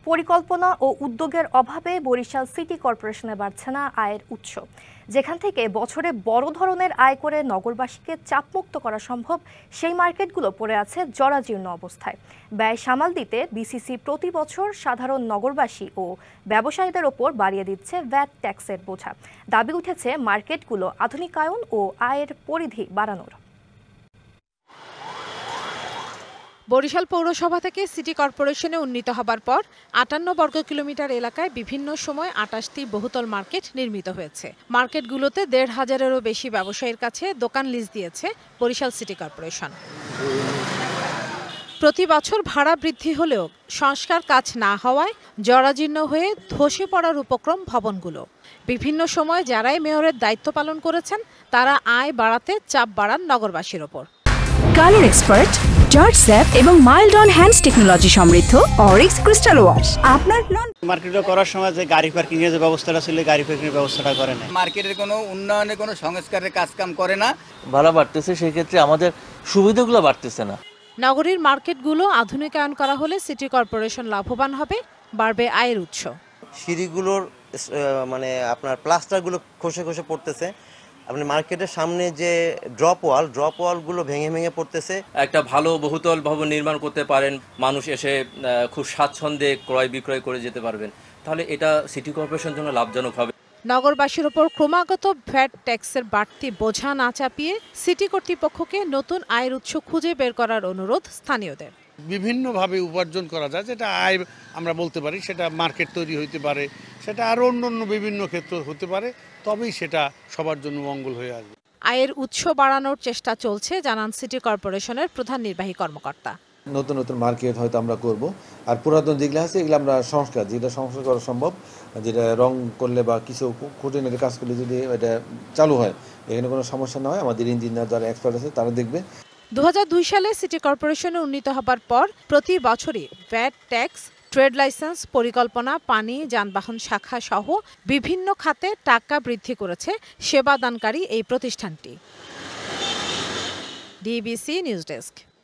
পরিকল্পনা ও উদ্যোগের অভাবে বরিশাল সিটি কর্পোরেশনে বাড়ছে না আয়ের উৎস, যেখান থেকে বছরে বড় ধরনের আয় করে নগরবাসীকে চাপমুক্ত করা সম্ভব সেই মার্কেটগুলো পড়ে আছে জরাজীর্ণ অবস্থায়। ব্যয় সামাল দিতে বিসিসি প্রতি বছর সাধারণ নগরবাসী ও ব্যবসায়ীদের ওপর বাড়িয়ে দিচ্ছে ভ্যাট ট্যাক্সের বোঝা। দাবি উঠেছে মার্কেটগুলো আধুনিকায়ন ও আয়ের পরিধি বাড়ানোর। বরিশাল পৌরসভা থেকে সিটি কর্পোরেশনে উন্নীত হবার পর ৫৮ বর্গ কিলোমিটার এলাকায় বিভিন্ন সময় ২৮টি বহুতল মার্কেট নির্মিত হয়েছে। মার্কেটগুলোতে ১৫০০-এরও বেশি ব্যবসায়ীর কাছে দোকান লিজ দিয়েছে বরিশাল সিটি কর্পোরেশন। প্রতি বছর ভাড়া বৃদ্ধি হলেও সংস্কার কাজ না হওয়ায় জরাজীর্ণ হয়ে ধসে পড়ার উপক্রম ভবনগুলো। বিভিন্ন সময় যারাই মেয়রের দায়িত্ব পালন করেছেন তারা আয় বাড়াতে চাপ বাড়ান নগরবাসীর ওপর। কালার এক্সপার্ট, জর্জ স্যাপ এবং মাইল্ড অন হ্যান্ডস টেকনোলজি সমৃদ্ধ অরিক্স ক্রিস্টাল ওয়াশ আপনার মার্কেটে করার সময় যে গাড়ি পার্কিং এর যে ব্যবস্থাটা ছিল, গাড়ি পার্কিং এর ব্যবস্থাটা করে না। মার্কেটের কোনো উন্নয়নে কোনো সংস্কারের কাজকাম করে না। ভাড়া বাড়তেছে, সেই ক্ষেত্রে আমাদের সুবিধাগুলো বাড়তেছে না। নগরীর মার্কেটগুলো আধুনিকায়ন করা হলে সিটি কর্পোরেশন লাভবান হবে, বাড়বে আয়ের উৎস। সিঁড়িগুলোর আপনার প্লাস্টারগুলো খসে খসে পড়তেছে। আপনি মার্কেটের সামনে যে ড্রপ ওয়ালগুলো ভেঙে ভেঙে পড়তেছে। একটা ভালো বহুতল ভবন নির্মাণ করতে পারেন, মানুষ এসে খুব স্বাচ্ছন্দ্যে ক্রয় বিক্রয় করে যেতে পারবেন, তাহলে এটা সিটি কর্পোরেশনের জন্য লাভজনক হবে। নগরবাসীর ওপর ক্রমাগত ভ্যাট ট্যাক্সের বাড়তি বোঝা না চাপিয়ে সিটি কর্তৃপক্ষকে নতুন আয়ের উৎস খুঁজে বের করার অনুরোধ স্থানীয়দের। বিভিন্নভাবে উপার্জন করা যায়, যেটা আয় আমরা বলতে পারি, সেটা মার্কেট তৈরি হইতে পারে, সেটা আরও অন্য বিভিন্ন ক্ষেত্র হতে পারে, তবেই সেটা সবার জন্য মঙ্গল হয়ে আসবে। আয়ের উৎস বাড়ানোর চেষ্টা চলছে জানান সিটি কর্পোরেশনের প্রধান নির্বাহী কর্মকর্তা। নতুন নতুন মার্কেট হয়তো আমরা করব, আর পুরাতন যেগুলো আছে এগুলো আমরা যেটা সংস্কার করা সম্ভব, যেটা রং করলে বা কিছু খুঁটিনাটি কাজ করলে যদি এটা চালু হয়, এখানে কোনো সমস্যা না হয়, আমাদের ইঞ্জিনিয়ার যারা এক্সপার্ট আছে তারা দেখবে। ২০০২ সালে সিটি কর্পোরেশনে উন্নীত হবার পর প্রতি বছরই ভ্যাট ট্যাক্স, ট্রেড লাইসেন্স, পরিকল্পনা, পানি, যানবাহন শাখা সহ বিভিন্ন খাতে টাকা বৃদ্ধি করেছে সেবাদানকারী এই প্রতিষ্ঠানটি। DBC news desk.